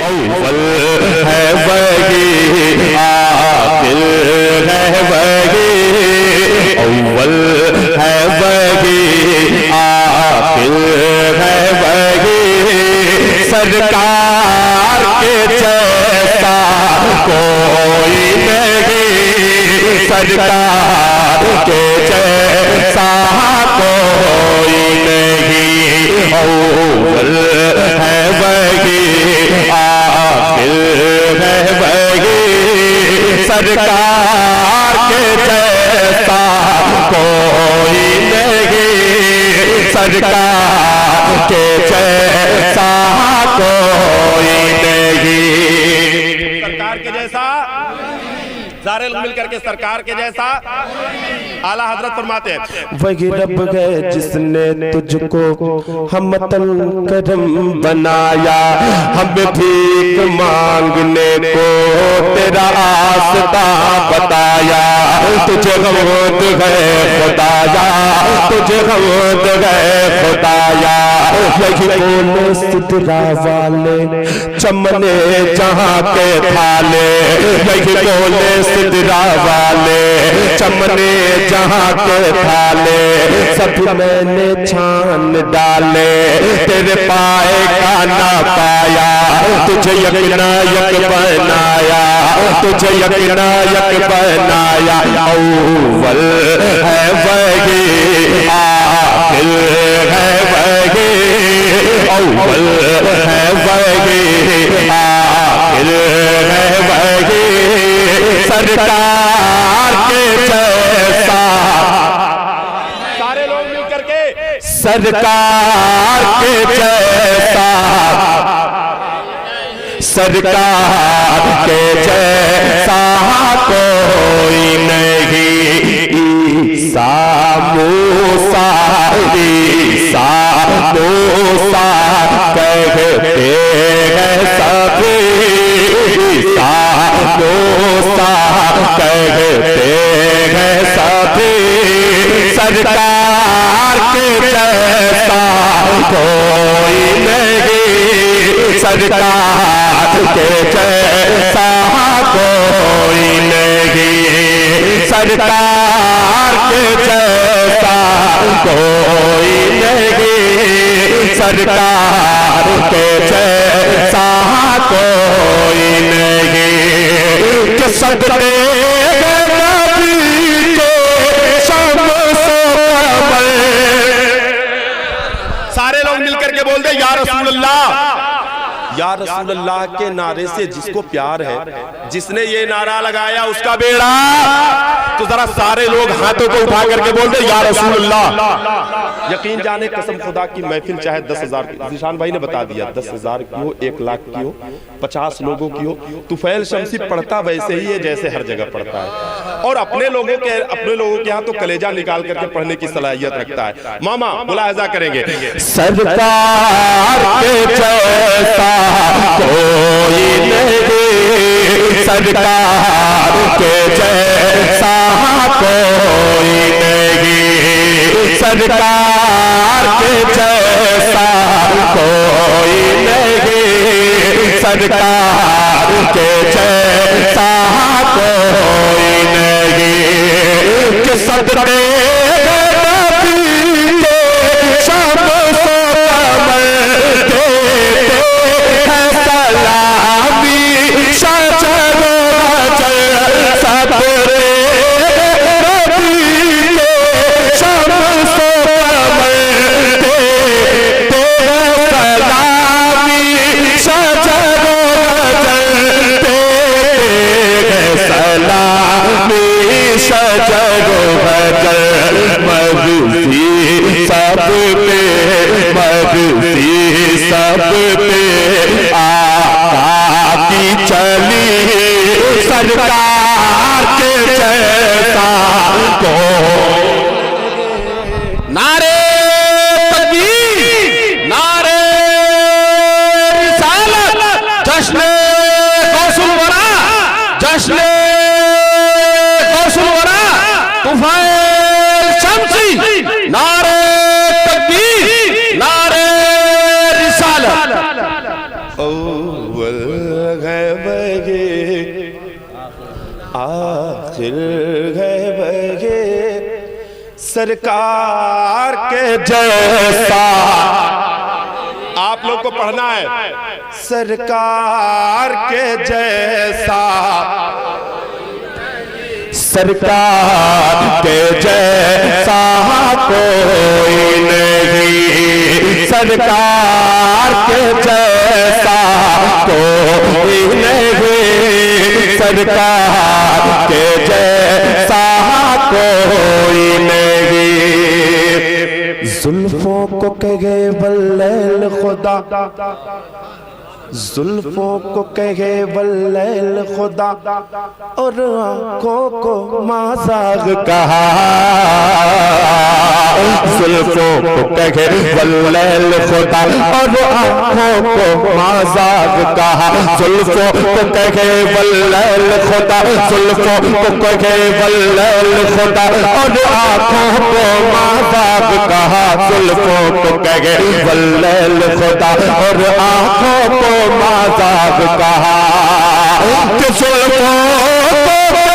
اول ہے وہی آخر ہے وہی اول ہے وہی آخر ہے وہی سرکار کے جیسا کوئی نہیں سرکار کے جیسا کوئی نہیں اول ہے وہی آخر ہے وہی سرکار کے جیسا کوئی نہیں سرکار کے جیسا کوئی نہیں سرکار کے جیسا سارے لوگ مل کر کے سرکار کے جیسا اعلیٰ حضرت فرماتے ہیں وہی رب ہے جس نے تجھ کو ہمتن کرم بنایا ہم بھیک مانگنے کو تیرا آستا بتایا تجھے حمد ہے خدایا تجھے حمد ہے خدایا یہی بولے سدرا والے چمنے جہاں کے تھالے یہی بولے سدرا والے چمنے جہاں کے تھالے سب میں نے چھان ڈالے تیرے پائے کا نہ پایا تجھے یقینا یک بنایا تجھے یقینا یک بنایا اول ہے وہی آخر ہے وہی اول ہے وہی آخر ہے وہی سرکار کے جیسا سارے لوگ مل کر کے سرکار کے جیسا سرکار کے جیسا کوئی نہیں عیسیٰ موسیٰ عیسیٰ موسیٰ کہتے ہیں سبھی عیسیٰ موسیٰ کہتے ہیں سبھی سرکار کے جیسا کوئی نہیں سرکار کے جیسا کوئی نہیں سرکار کے جیسا کوئی نہیں سرکار کے جیسا کوئی نہیں کہ صدرے سارے لوگ مل کر کے بول دے یا رسول اللہ یا رسول اللہ کے نعرے سے جس کو پیار ہے جس نے یہ نعرہ لگایا اس کا بیڑا تو ذرا سارے لوگ ہاتھوں کو اٹھا کر کے بول دے یا رسول اللہ یقین جانے قسم خدا کی محفل چاہے 10,000 کی ذیشان بھائی نے بتا دیا 10,000 کی ہو 1 لاکھ کی ہو 50 لوگوں کی ہو طفیل شمسی پڑھتا ویسے ہی ہے جیسے ہر جگہ پڑھتا ہے اور اپنے لوگوں کے یہاں تو کلیجہ نکال کر کے پڑھنے کی صلاحیت رکھتا ہے ماما ملاحظہ کریں گے سرکار کے جیسا کوئی نہیں سرکار کے جیسا کوئی نہیں سرکار کے جیسا کوئی نہیں سرکار کے جیسا کوئی نہیں کہ صدرے شجر و بجر اول ہے وہی آخر ہے وہی سرکار کے جیسا آپ لوگ کو پڑھنا ہے سرکار کے جیسا سرکار کے جیسا کوئی نہیں سرکار کے جیسا کوئی نہیں سرکار کے جیسا کوئی نہیں زلفوں کو کہے واللیل خدا زلفوں کو کہے واللیل خدا اور آنکھوں کو مازاغ کہا زلفوں کو کہے واللیل خدا اور آنکھوں کو مازاغ کہا زلفوں کو کہے واللیل خدا زلفوں کو کہے واللیل خدا اور آنکھوں کو مازاغ کہا زلفوں کو کہے واللیل خدا اور آنکھوں کو مازاغ کہا کہ زلفوں کو کہے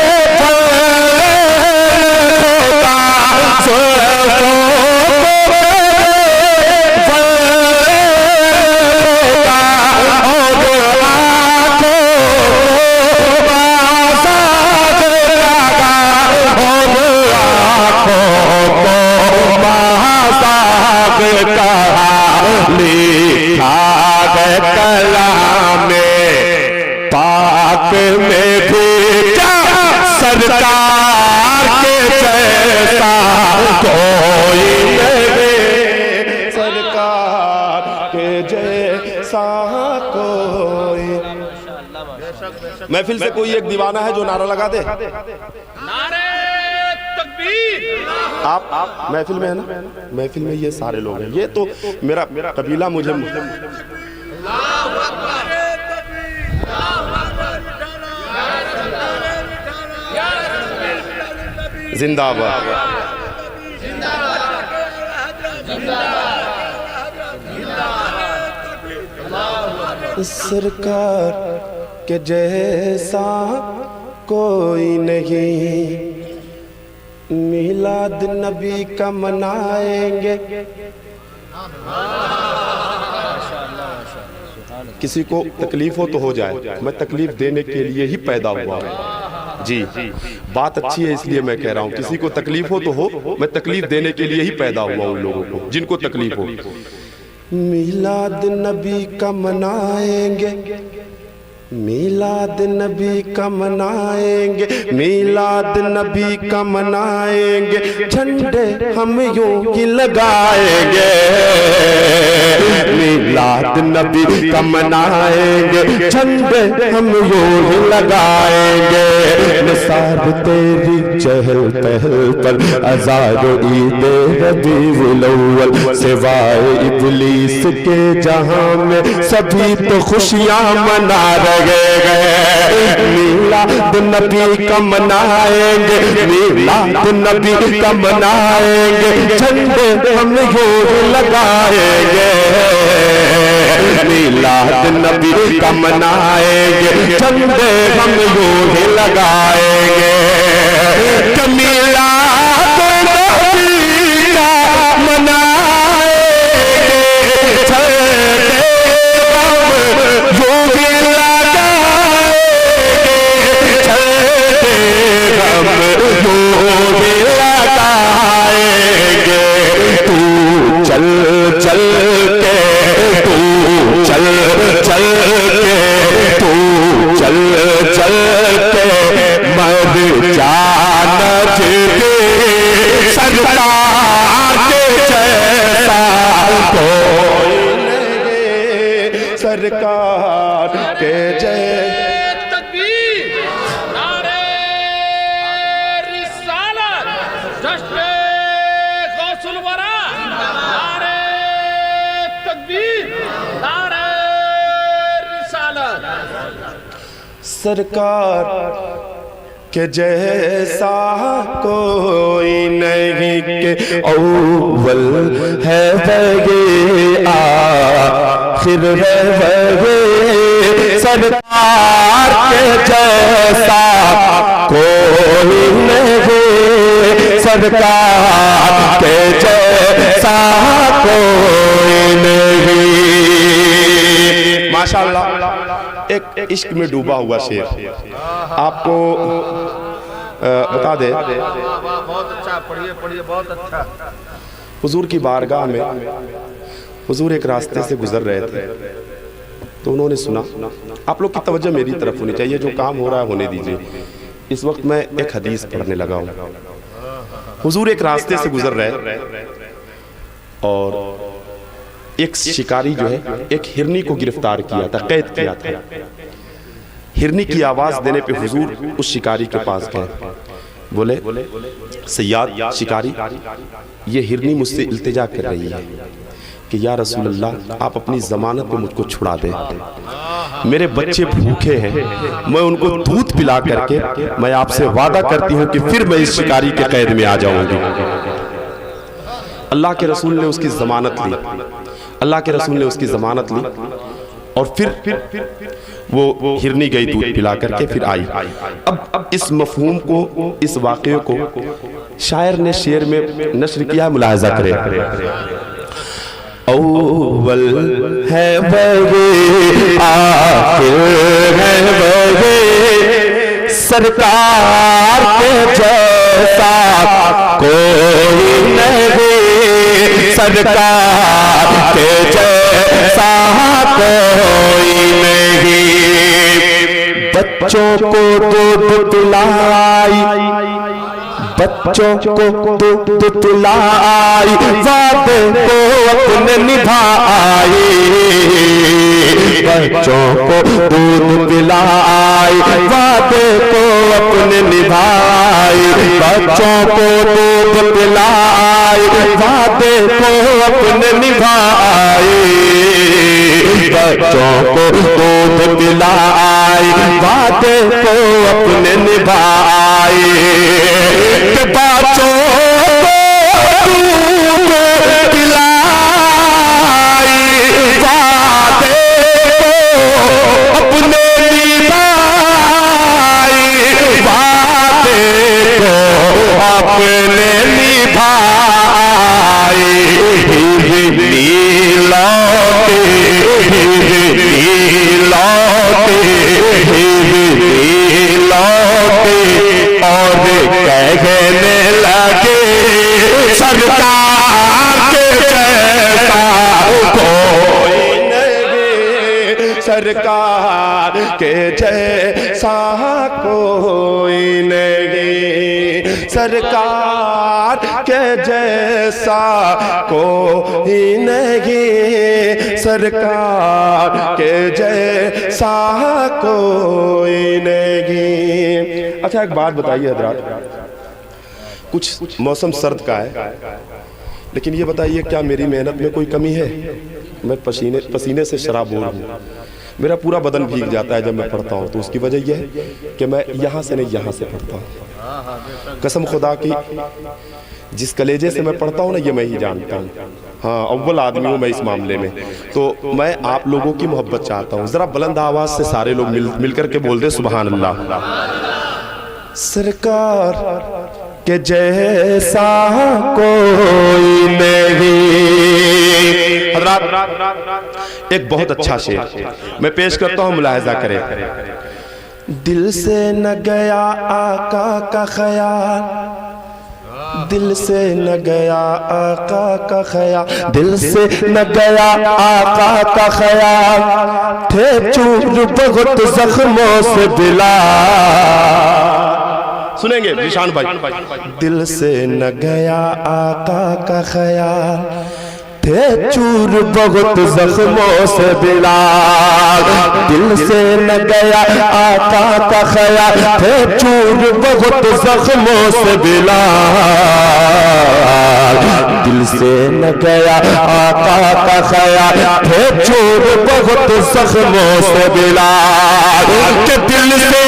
واللیل خدا زلفوں کلام پاک میں بھی سرکار کے جیسا کوئی نہیں سرکار کے جیسا کوئی محفل سے کوئی ایک دیوانہ ہے جو نعرہ لگا دے نعرہ تکبیر آپ محفل میں ہے نا محفل میں یہ سارے لوگ ہیں یہ تو میرا قبیلہ مجھے زندہ باد سرکار کے جیسا کوئی نہیں میلاد نبی کا منائیں گے کسی کو تکلیف ہو تو ہو جائے میں تکلیف دینے کے لیے ہی پیدا ہوا ہوں جی بات اچھی ہے اس لیے میں کہہ رہا ہوں کسی کو تکلیف ہو تو ہو میں تکلیف دینے کے لیے ہی پیدا ہوا ہوں لوگوں کو جن کو تکلیف ہو میلاد نبی کا منائیں گے میلاد نبی کا منائیں گے میلاد نبی کا منائیں گے جھنڈے ہم یوں ہی لگائیں گے میلاد نبی کا منائیں گے جھنڈے ہم یوں ہی لگائیں گے نثار تیری چہل پہل پر ہزار عید ربیع الاول سوائے ابلیس کے جہاں میں سبھی تو خوشیاں منا رہے میلاد نبی کا منائیں گے میلاد نبی کا منائیں گے جھنڈے ہم یوں لگائیں گے میلاد نبی کا منائیں گے جھنڈے ہم یوں لگائیں گے میلاد نبی کا منائیں گے جھنڈے ہم یوں لگائیں گے تو چل چل کے تو چل چل کے تو چل چل کے مر جانا جگے سرکار کے جیسا کوئی نہیں سرکار کے جیسا سرکار کے جیسا کوئی نہیں کہ اول ہے وہی آخر ہے وہی سرکار کے جیسا کوئی نہیں، سرکار کے جیسا کوئی نہیں۔ ماشاءاللہ ایک عشق میں ڈوبا ہوا شعر آپ کو بتا دے۔ بہت اچھا، پڑھیے بہت اچھا۔ حضور کی بارگاہ میں حضور ایک راستے سے گزر رہے تھے تو انہوں نے سنا، آپ لوگ کی توجہ میری طرف ہونی چاہیے، جو کام ہو رہا ہے ہونے دیجئے۔ اس وقت میں ایک حدیث پڑھنے لگا ہوں۔ حضور ایک راستے سے گزر رہے اور ایک شکاری جو ہے ایک ہرنی کو گرفتار کیا تھا، قید کیا تھا۔ ہرنی کی آواز دینے پہ حضور اس شکاری کے پاس گئے، بولے سیاد شکاری، یہ ہرنی مجھ سے التجا کر رہی ہے کہ یا رسول اللہ آپ اپنی ضمانت پہ مجھ کو چھڑا دیں، میرے بچے بھوکے ہیں، میں ان کو دودھ پلا کر کے میں آپ سے وعدہ کرتی ہوں کہ پھر میں اس شکاری کے قید میں آ جاؤں گی۔ اللہ کے رسول نے اس کی ضمانت لی، اللہ کے رسول نے اس کی ضمانت لی اور پھر وہ ہرنی گئی دودھ پلا کر کے پھر آئی۔ اب اس مفہوم کو، اس واقعے کو شاعر نے شعر میں نشر کیا، ملاحظہ کرے۔ اول ہے وہی، آخر ہے وہی، سرکار کے جیسا کوئی نہیں، سرکار کے جیسا کوئی نہیں۔ بچوں کو دودھ پلائی، بچوں کو دودھ پلائی، وعدے کو اپنے نبھائی، بچوں کو دودھ پلائی، وعدے کو اپنے نبھائی، بچوں کو دودھ پلائی، وعدے کو اپنے نبھائی، بچوں کو دودھ پلائی، وعدے کو اپنے نبھائی، بچوں کو دودھ پلائی، وعدے کو اپنے نبھائی، وعدے کو اپنے نبھائی، اور کہنے لگے سرکار کے جیسا کوئی نہیں، سرکار کے جیسا کوئی نہیں، سرکار کے جیسا کوئی نہیں، سرکار کے جیسا کوئی نہیں۔ اچھا ایک بات بتائیے حضرات، کچھ موسم سرد کا ہے لیکن یہ بتائیے کیا میری محنت میں کوئی کمی ہے؟ میں پسینے سے شرابور ہوں، میرا پورا بدن بھیگ جاتا ہے جب میں پڑھتا ہوں، تو اس کی وجہ یہ ہے کہ میں یہاں سے نہیں یہاں سے پڑھتا ہوں۔ قسم خدا کی جس کلیجے سے میں پڑھتا ہوں نا یہ میں ہی جانتا ہوں، ہاں اول آدمی ہوں میں اس معاملے میں۔ تو میں آپ لوگوں کی محبت چاہتا ہوں، ذرا بلند آواز سے سارے لوگ مل کر کے بول دیں سبحان اللہ۔ سرکار کے جیسا کوئی نہیں۔ حضرات ایک بہت اچھا شعر میں پیش کرتا ہوں، ملاحظہ کریں۔ دل سے نہ گیا آقا کا خیال، دل سے نہ گیا آقا کا خیال، دل سے نہ گیا آقا کا خیال، تھے چور بہت زخموں سے بلال۔ سنیں گے ذیشان بھائی، دل سے نہ گیا آقا کا خیال، تھے چور بہت زخموں سے بلال، دل سے نہ گیا آقا کا خیال، تھے چور بہت زخموں سے بلال، دل سے نہ گیا آقا کا خیال، تھے چور بہت زخموں سے بلال، کہ دل سے